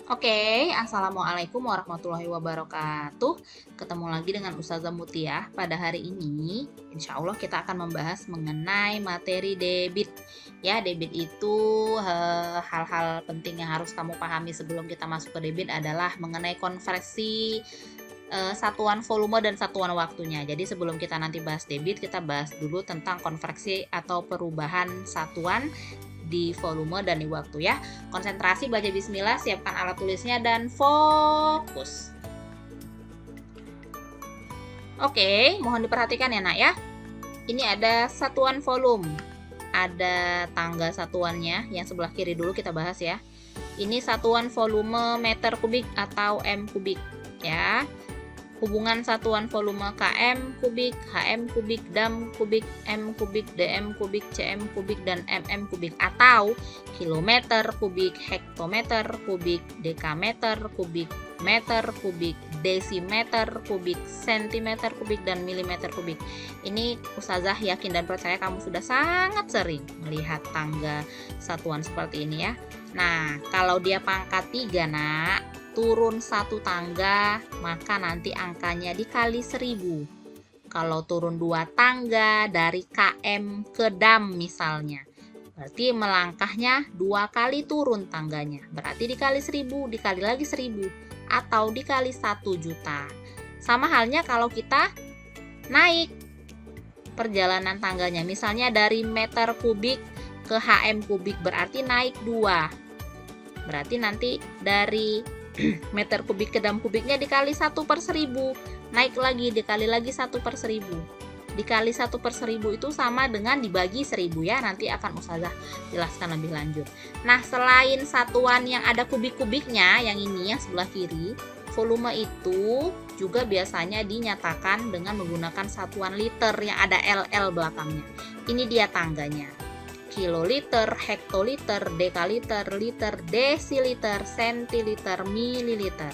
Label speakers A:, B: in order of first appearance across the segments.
A: Oke, Assalamualaikum warahmatullahi wabarakatuh. Ketemu lagi dengan Ustazah Mutia. Pada hari ini, insya Allah kita akan membahas mengenai materi debit. Ya, debit itu hal-hal penting yang harus kamu pahami sebelum kita masuk ke debit adalah mengenai konversi satuan volume dan satuan waktunya. Jadi sebelum kita nanti bahas debit, kita bahas dulu tentang konversi atau perubahan satuan di volume dan di waktu ya. Konsentrasi, baca bismillah, siapkan alat tulisnya dan fokus. Oke, mohon diperhatikan ya nak ya. Ini ada satuan volume. Ada tangga satuannya, yang sebelah kiri dulu kita bahas ya. Ini satuan volume meter kubik atau M kubik ya. Hubungan satuan volume km kubik, hm kubik, dam kubik, m kubik, dm kubik, cm kubik, dan mm kubik, atau kilometer kubik, hektometer kubik, dekameter kubik, meter kubik, desimeter kubik, sentimeter kubik, dan milimeter kubik. Ini Ustazah yakin dan percaya kamu sudah sangat sering melihat tangga satuan seperti ini ya. Nah, kalau dia pangkat 3 nak, turun satu tangga, maka nanti angkanya dikali 1000. Kalau turun 2 tangga dari km ke dam misalnya, berarti melangkahnya 2 kali turun tangganya. Berarti dikali 1000, dikali lagi 1000, atau dikali 1 juta. Sama halnya kalau kita naik perjalanan tangganya, misalnya dari meter kubik ke hm kubik, berarti naik 2. Berarti nanti dari meter kubik ke dam kubiknya dikali 1/1000, naik lagi dikali lagi 1/1000, dikali 1/1000 itu sama dengan dibagi 1000 ya. Nanti akan Ustazah jelaskan lebih lanjut. Nah, selain satuan yang ada kubik-kubiknya, yang ini yang sebelah kiri, volume itu juga biasanya dinyatakan dengan menggunakan satuan liter yang ada LL belakangnya. Ini dia tangganya: kiloliter, hektoliter, dekaliter, liter, desiliter, sentiliter, mililiter.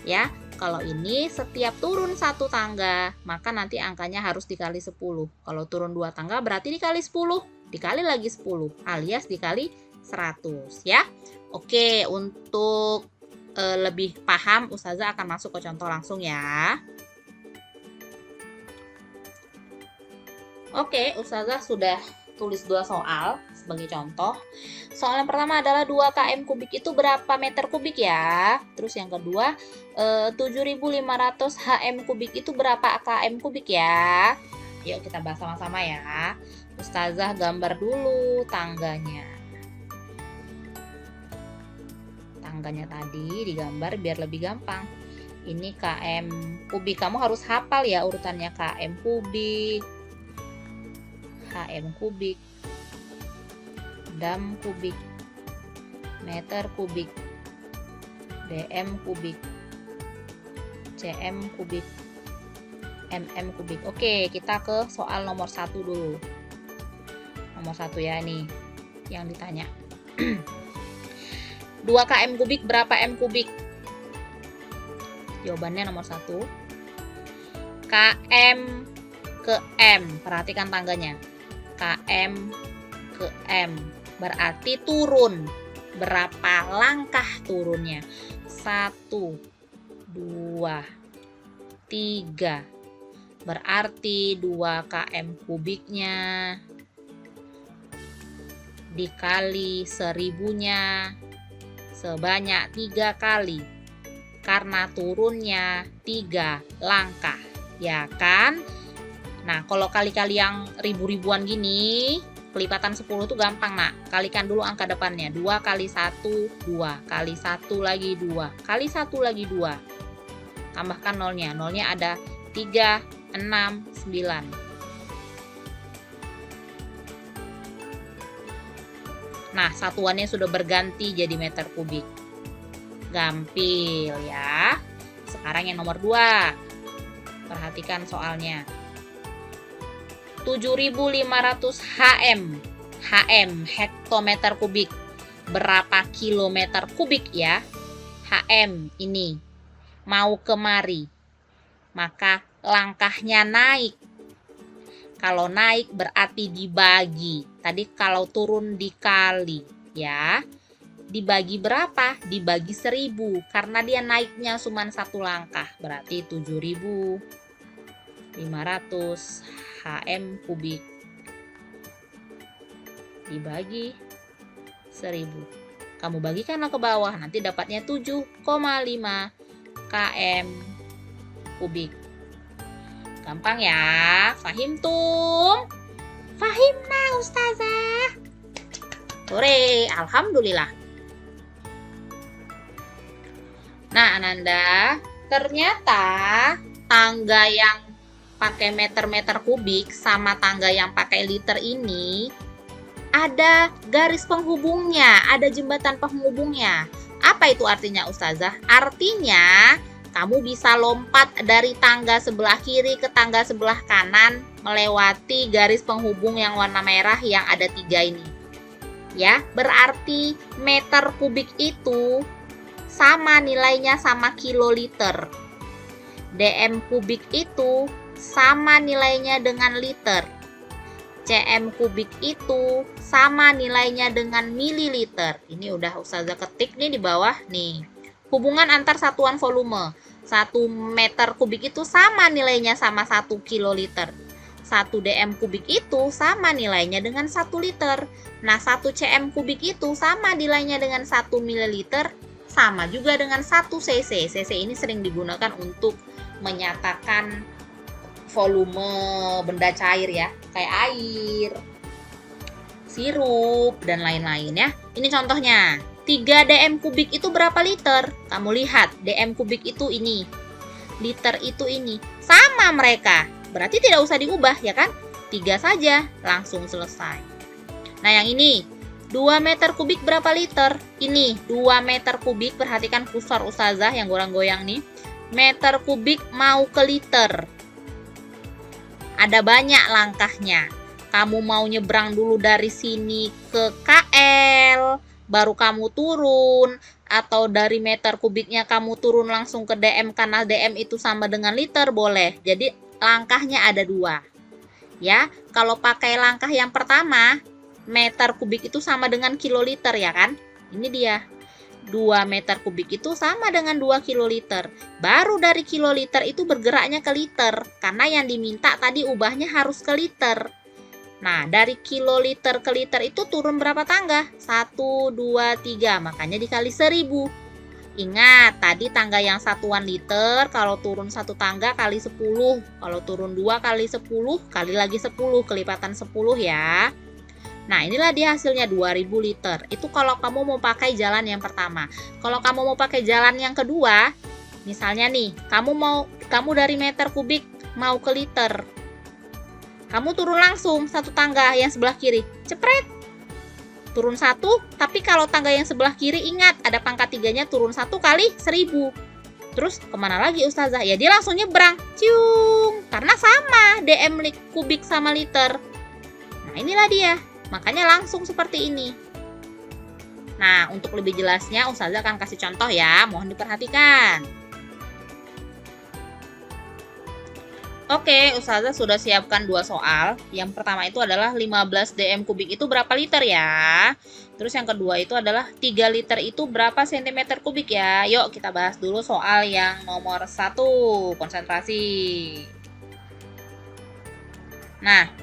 A: Ya, kalau ini setiap turun 1 tangga, maka nanti angkanya harus dikali 10. Kalau turun 2 tangga berarti dikali 10, dikali lagi 10, alias dikali 100 ya. Oke, untuk lebih paham, Ustazah akan masuk ke contoh langsung ya. Oke, Ustazah sudah tulis 2 soal sebagai contoh. Soal yang pertama adalah 2 km kubik itu berapa meter kubik ya. Terus yang kedua, 7500 hm kubik itu berapa km kubik ya. Yuk kita bahas sama-sama ya. Ustazah gambar dulu tangganya. Tangganya tadi digambar biar lebih gampang. Ini km kubik, kamu harus hafal ya urutannya: km kubik, hm kubik, dam kubik, meter kubik, dm kubik, cm kubik, mm kubik. Oke, kita ke soal nomor 1 dulu. Nomor 1 ya, nih yang ditanya. 2 km kubik berapa m kubik? Jawabannya nomor 1, km ke m. Perhatikan tangganya, km ke m, berarti turun. Berapa langkah turunnya? 1, 2, 3. Berarti 2 km kubiknya dikali 1000-nya sebanyak 3 kali, karena turunnya 3 langkah ya kan. Nah, kalau kali-kali yang ribu-ribuan gini, kelipatan 10 tuh gampang nak. Kalikan dulu angka depannya. 2 kali 1, 2. Kali 1 lagi 2. Kali 1 lagi 2. Tambahkan nolnya. Nolnya ada 3, 6, 9. Nah, satuannya sudah berganti jadi meter kubik. Gampil ya. Sekarang yang nomor 2. Perhatikan soalnya. 7500 hm. hm, hektometer kubik. Berapa kilometer kubik ya? hm ini mau kemari, maka langkahnya naik. Kalau naik berarti dibagi. Tadi kalau turun dikali ya. dibagi berapa? Dibagi 1000, karena dia naiknya cuma 1 langkah, berarti 7.500 HM kubik dibagi 1000. Kamu bagikanlah ke bawah, nanti dapatnya 7,5 km kubik. Gampang ya? Fahim tum? Fahim nah Ustazah. Hore, alhamdulillah. Nah, Ananda, ternyata tangga yang pakai meter-meter kubik sama tangga yang pakai liter ini ada garis penghubungnya, ada jembatan penghubungnya. Apa itu artinya, Ustazah? Artinya, kamu bisa lompat dari tangga sebelah kiri ke tangga sebelah kanan melewati garis penghubung yang warna merah yang ada 3 ini. Ya, berarti meter kubik itu sama nilainya sama kiloliter. DM kubik itu sama nilainya dengan liter. cm kubik itu sama nilainya dengan mililiter. Ini udah Ustazah ketik nih di bawah nih. Hubungan antar satuan volume. 1 meter kubik itu sama nilainya sama 1 kiloliter. 1 dm kubik itu sama nilainya dengan 1 liter. Nah, 1 cm kubik itu sama nilainya dengan 1 mililiter, sama juga dengan 1 cc. Cc ini sering digunakan untuk menyatakan volume benda cair ya, kayak air, sirup, dan lain-lain ya. Ini contohnya, 3 dm kubik itu berapa liter? Kamu lihat, dm kubik itu ini, liter itu ini, sama mereka. Berarti tidak usah diubah ya kan? 3 saja, langsung selesai. Nah yang ini, 2 meter kubik berapa liter? Ini, 2 meter kubik, perhatikan kursor Ustazah yang goyang-goyang nih. Meter kubik mau ke liter. Ada banyak langkahnya. Kamu mau nyebrang dulu dari sini ke KL, baru kamu turun, atau dari meter kubiknya kamu turun langsung ke DM karena DM itu sama dengan liter, boleh. Jadi langkahnya ada 2. Ya, kalau pakai langkah yang pertama, meter kubik itu sama dengan kiloliter ya kan? Ini dia. 2 meter kubik itu sama dengan 2 kiloliter. Baru dari kiloliter itu bergeraknya ke liter. Karena yang diminta tadi ubahnya harus ke liter. Nah, dari kiloliter ke liter itu turun berapa tangga? 1, 2, 3. Makanya dikali 1000. Ingat, tadi tangga yang satuan liter, kalau turun 1 tangga kali 10. Kalau turun 2 kali 10, kali lagi 10. Kelipatan 10 ya. Nah, inilah dia hasilnya 2000 liter. Itu kalau kamu mau pakai jalan yang pertama. Kalau kamu mau pakai jalan yang kedua, misalnya nih, kamu dari meter kubik mau ke liter. Kamu turun langsung 1 tangga yang sebelah kiri. Cepret. Turun 1, tapi kalau tangga yang sebelah kiri ingat ada pangkat 3-nya, turun 1 kali 1000. Terus kemana lagi Ustazah? Ya dia langsung nyebrang. Ciung. Karena sama DM kubik sama liter. Nah, inilah dia. Makanya langsung seperti ini. Nah, untuk lebih jelasnya Ustazah akan kasih contoh ya, mohon diperhatikan. Oke, Ustazah sudah siapkan 2 soal. Yang pertama itu adalah 15 dm kubik itu berapa liter ya? Terus yang kedua itu adalah 3 liter itu berapa cm kubik ya? Yuk kita bahas dulu soal yang nomor 1. Konsentrasi. Nah,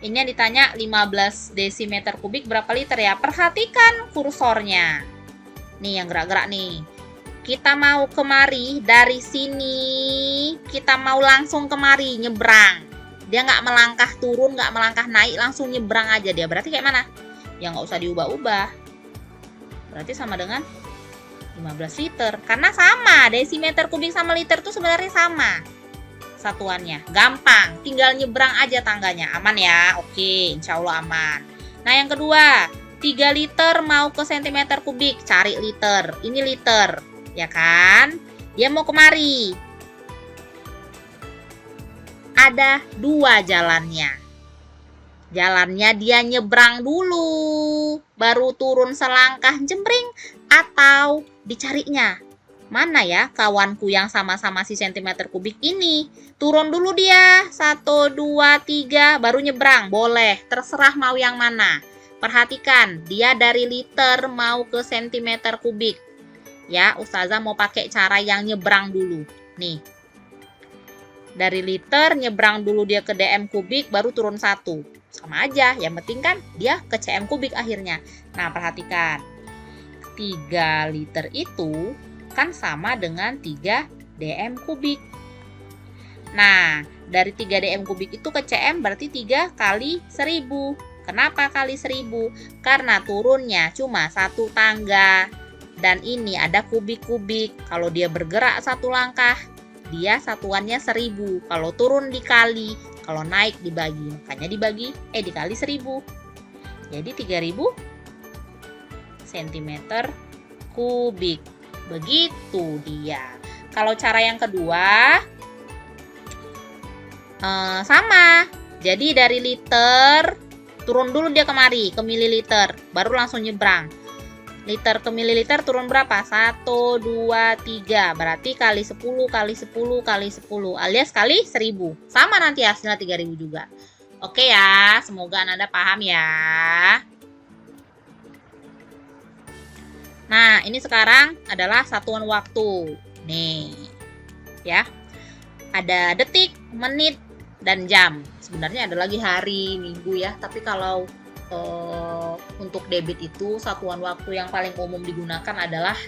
A: ini yang ditanya 15 desimeter kubik berapa liter ya? Perhatikan kursornya. Nih yang gerak-gerak nih. Kita mau kemari dari sini. Kita mau langsung kemari, nyebrang. Dia nggak melangkah turun, nggak melangkah naik, langsung nyebrang aja dia. Berarti kayak mana? Ya nggak usah diubah-ubah. Berarti sama dengan 15 liter. Karena sama, desimeter kubik sama liter itu sebenarnya sama satuannya. Gampang, tinggal nyebrang aja tangganya. Aman ya? Oke, insya Allah aman. Nah yang kedua, 3 liter mau ke cm kubik. Cari liter. Ini liter, ya kan? Dia mau kemari. Ada 2 jalannya. Jalannya dia nyebrang dulu, baru turun selangkah jembring, atau dicarinya. Mana ya kawanku yang sama-sama si cm kubik ini? Turun dulu dia, 1, 2, 3, baru nyebrang. Boleh, terserah mau yang mana. Perhatikan, dia dari liter mau ke sentimeter kubik. Ya, Ustazah mau pakai cara yang nyebrang dulu. Nih. Dari liter nyebrang dulu dia ke dm kubik, baru turun 1. Sama aja, yang penting kan dia ke cm kubik akhirnya. Nah, perhatikan. 3 liter itu kan sama dengan 3 dm kubik. Nah, dari 3 dm kubik itu ke cm berarti 3 kali 1000. Kenapa kali 1000? Karena turunnya cuma 1 tangga. Dan ini ada kubik-kubik. Kalau dia bergerak 1 langkah, dia satuannya 1000. Kalau turun dikali, kalau naik dibagi. Makanya dikali 1000. Jadi 3000 cm kubik. Begitu dia. Kalau cara yang kedua, sama. Jadi dari liter turun dulu dia kemari ke mililiter, baru langsung nyebrang. Liter ke mililiter turun berapa? 1, 2, 3. Berarti kali 10 kali 10 kali 10 alias kali 1000. Sama nanti hasilnya 3000 juga. Oke ya, semoga Anda paham ya. Nah, ini sekarang adalah satuan waktu. Nih. Ya. Ada detik, menit, dan jam. Sebenarnya ada lagi hari, minggu ya. Tapi kalau untuk debit itu satuan waktu yang paling umum digunakan adalah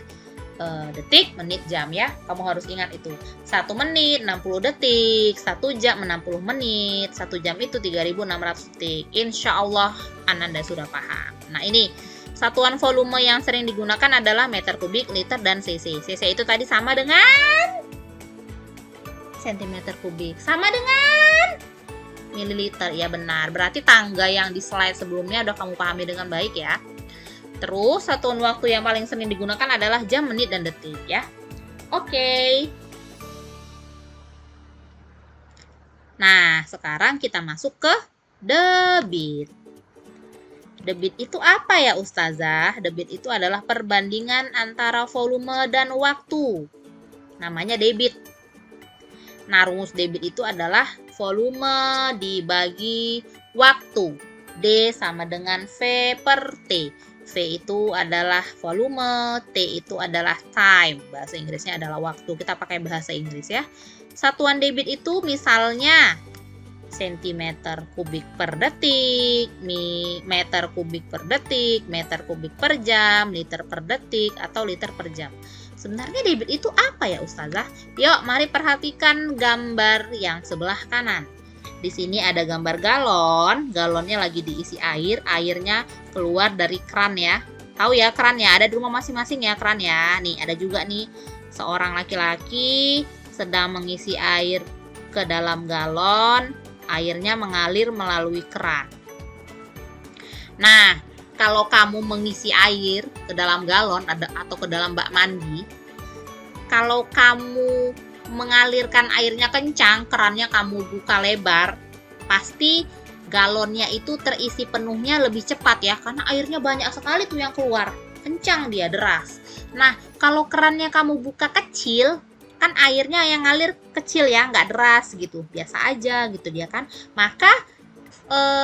A: detik, menit, jam ya. Kamu harus ingat itu. 1 menit 60 detik, 1 jam 60 menit, 1 jam itu 3600 detik. Insya Allah Ananda sudah paham. Nah, ini satuan volume yang sering digunakan adalah meter kubik, liter, dan cc. Cc itu tadi sama dengan sentimeter kubik. Sama dengan mililiter. Ya benar. Berarti tangga yang di slide sebelumnya udah kamu pahami dengan baik ya. Terus satuan waktu yang paling sering digunakan adalah jam, menit, dan detik ya. Oke. Nah, sekarang kita masuk ke debit. Debit itu apa ya Ustazah? Debit itu adalah perbandingan antara volume dan waktu. Namanya debit. Nah, rumus debit itu adalah volume dibagi waktu. D sama dengan V per T. V itu adalah volume, T itu adalah time. Bahasa Inggrisnya adalah waktu. Kita pakai bahasa Inggris ya. Satuan debit itu misalnya sentimeter kubik per detik, meter kubik per detik, meter kubik per jam, liter per detik, atau liter per jam. Sebenarnya debit itu apa ya Ustazah? Yuk, mari perhatikan gambar yang sebelah kanan. Di sini ada gambar galon. Galonnya lagi diisi air. Airnya keluar dari keran ya. Tahu ya keran ya? Ada di rumah masing-masing ya keran ya. Nih, ada juga nih seorang laki-laki sedang mengisi air ke dalam galon. Airnya mengalir melalui keran. Nah, kalau kamu mengisi air ke dalam galon atau ke dalam bak mandi, kalau kamu mengalirkan airnya kencang, kerannya kamu buka lebar, pasti galonnya itu terisi penuhnya lebih cepat ya, karena airnya banyak sekali tuh yang keluar, kencang dia, deras. Nah, kalau kerannya kamu buka kecil, kan airnya yang ngalir kecil ya, nggak deras gitu, biasa aja gitu dia kan, maka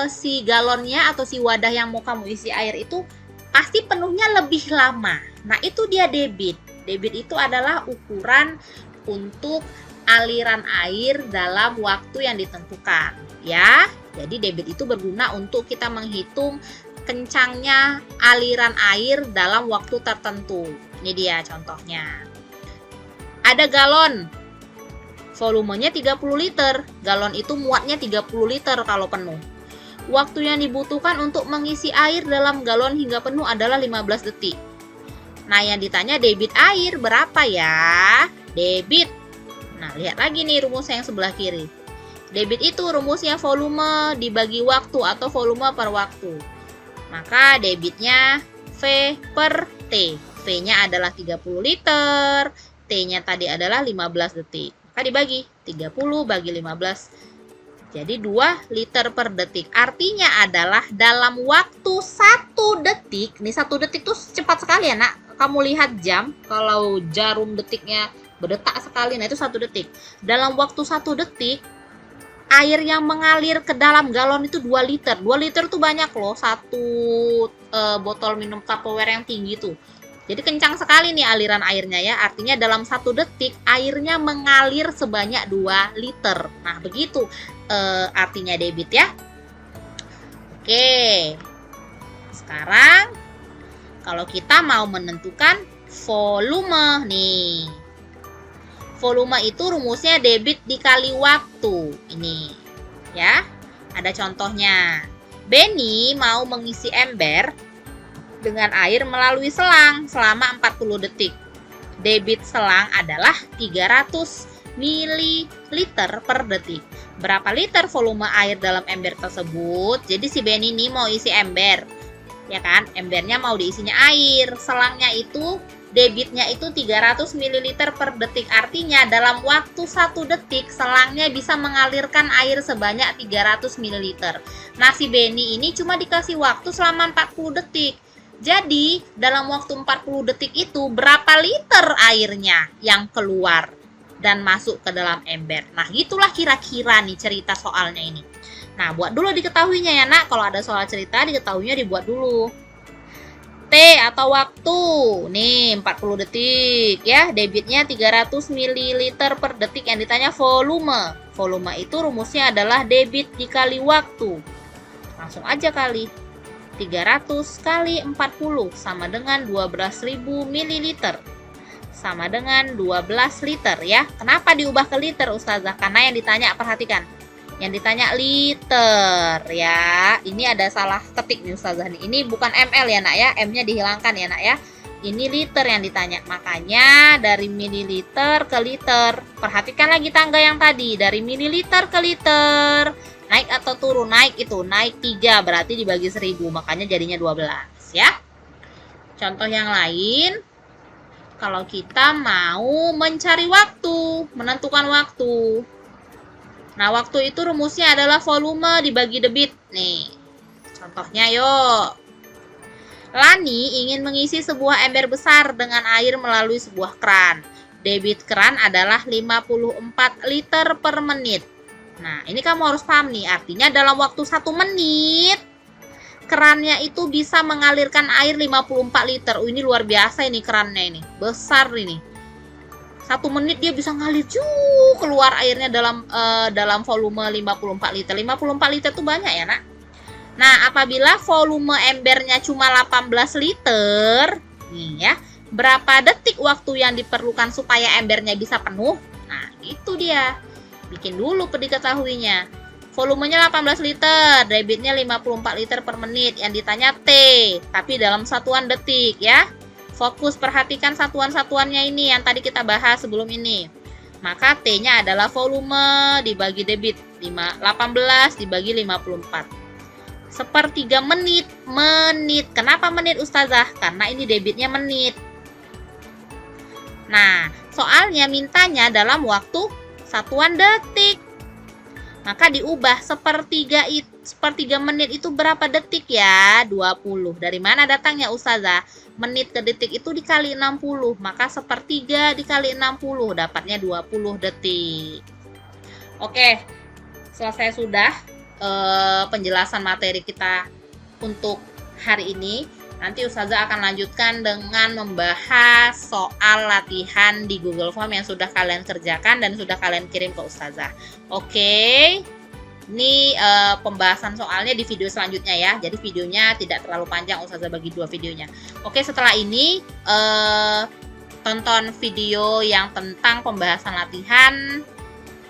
A: si galonnya atau si wadah yang mau kamu isi air itu pasti penuhnya lebih lama. Nah, itu dia debit. Debit itu adalah ukuran untuk aliran air dalam waktu yang ditentukan ya. Jadi debit itu berguna untuk kita menghitung kencangnya aliran air dalam waktu tertentu. Ini dia contohnya. Ada galon. Volumenya 30 liter. Galon itu muatnya 30 liter kalau penuh. Waktu yang dibutuhkan untuk mengisi air dalam galon hingga penuh adalah 15 detik. Nah, yang ditanya debit air berapa ya? Debit. Nah, lihat lagi nih rumusnya yang sebelah kiri. Debit itu rumusnya volume dibagi waktu atau volume per waktu. Maka debitnya V per T. V-nya adalah 30 liter, T-nya tadi adalah 15 detik. Maka dibagi 30 bagi 15. Jadi 2 liter per detik. Artinya adalah dalam waktu 1 detik. Nih 1 detik tuh cepat sekali ya nak. Kamu lihat jam. Kalau jarum detiknya berdetak sekali. Nah itu 1 detik. Dalam waktu 1 detik. air yang mengalir ke dalam galon itu 2 liter. 2 liter tuh banyak loh, satu botol minum Tupperware yang tinggi tuh. Jadi kencang sekali nih aliran airnya ya. Artinya dalam 1 detik airnya mengalir sebanyak 2 liter. Nah, begitu artinya debit ya. Oke. Sekarang kalau kita mau menentukan volume nih. Volume itu rumusnya debit dikali waktu. Ini ya. Ada contohnya. Benny mau mengisi ember dengan air melalui selang selama 40 detik. Debit selang adalah 300 ml per detik. Berapa liter volume air dalam ember tersebut? Jadi si Benny ini mau isi ember. Ya kan? Embernya mau diisinya air. Selangnya itu debitnya itu 300 ml per detik. Artinya dalam waktu 1 detik selangnya bisa mengalirkan air sebanyak 300 ml. Nah, si Benny ini cuma dikasih waktu selama 40 detik. Jadi, dalam waktu 40 detik itu berapa liter airnya yang keluar dan masuk ke dalam ember. Nah, gitulah kira-kira nih cerita soalnya ini. Nah, buat dulu diketahuinya ya, Nak. Kalau ada soal cerita diketahuinya dibuat dulu. T atau waktu. Nih, 40 detik ya. Debitnya 300 ml per detik. Yang ditanya volume. Volume itu rumusnya adalah debit dikali waktu. Langsung aja kali. 300 kali 40 sama dengan 12.000 ml. Sama dengan 12 liter ya. Kenapa diubah ke liter, Ustazah? Karena yang ditanya, perhatikan. Yang ditanya liter ya. Ini ada salah ketik nih Ustazah nih. Ini bukan ml ya, Nak ya. M-nya dihilangkan ya, Nak ya. Ini liter yang ditanya. Makanya dari mililiter ke liter. Perhatikan lagi tangga yang tadi. Dari mililiter ke liter. Naik atau turun? Naik itu. Naik 3 berarti dibagi 1000. Makanya jadinya 12 ya. Contoh yang lain. Kalau kita mau mencari waktu, menentukan waktu. Nah, waktu itu rumusnya adalah volume dibagi debit. Nih, contohnya yuk. Lani ingin mengisi sebuah ember besar dengan air melalui sebuah keran. Debit keran adalah 54 liter per menit. Nah, ini kamu harus paham nih. Artinya dalam waktu 1 menit, kerannya itu bisa mengalirkan air 54 liter. Oh, ini luar biasa ini kerannya ini. Besar ini. 1 menit dia bisa ngalir keluar airnya dalam volume 54 liter. 54 liter itu banyak ya, Nak? Nah, apabila volume embernya cuma 18 liter, nih ya, berapa detik waktu yang diperlukan supaya embernya bisa penuh? Nah, itu dia. Bikin dulu diketahuinya. Volumenya 18 liter, debitnya 54 liter per menit. Yang ditanya T, tapi dalam satuan detik ya. Fokus perhatikan satuan-satuannya ini yang tadi kita bahas sebelum ini. Maka T-nya adalah volume dibagi debit. 18 dibagi 54. Sepertiga menit. Kenapa menit, Ustazah? Karena ini debitnya menit. Nah, soalnya mintanya dalam waktu satuan detik. Maka diubah sepertiga menit itu berapa detik ya? 20. Dari mana datangnya, Ustazah? Menit ke detik itu dikali 60. Maka sepertiga dikali 60 dapatnya 20 detik. Oke, selesai sudah penjelasan materi kita untuk hari ini. Nanti Ustazah akan lanjutkan dengan membahas soal latihan di Google Form yang sudah kalian kerjakan dan sudah kalian kirim ke Ustazah. Oke, ini pembahasan soalnya di video selanjutnya ya. Jadi videonya tidak terlalu panjang, Ustazah bagi 2 videonya. Oke, setelah ini tonton video yang tentang pembahasan latihan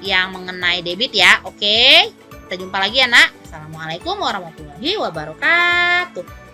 A: yang mengenai debit ya. Oke, kita jumpa lagi ya, Nak. Assalamualaikum warahmatullahi wabarakatuh.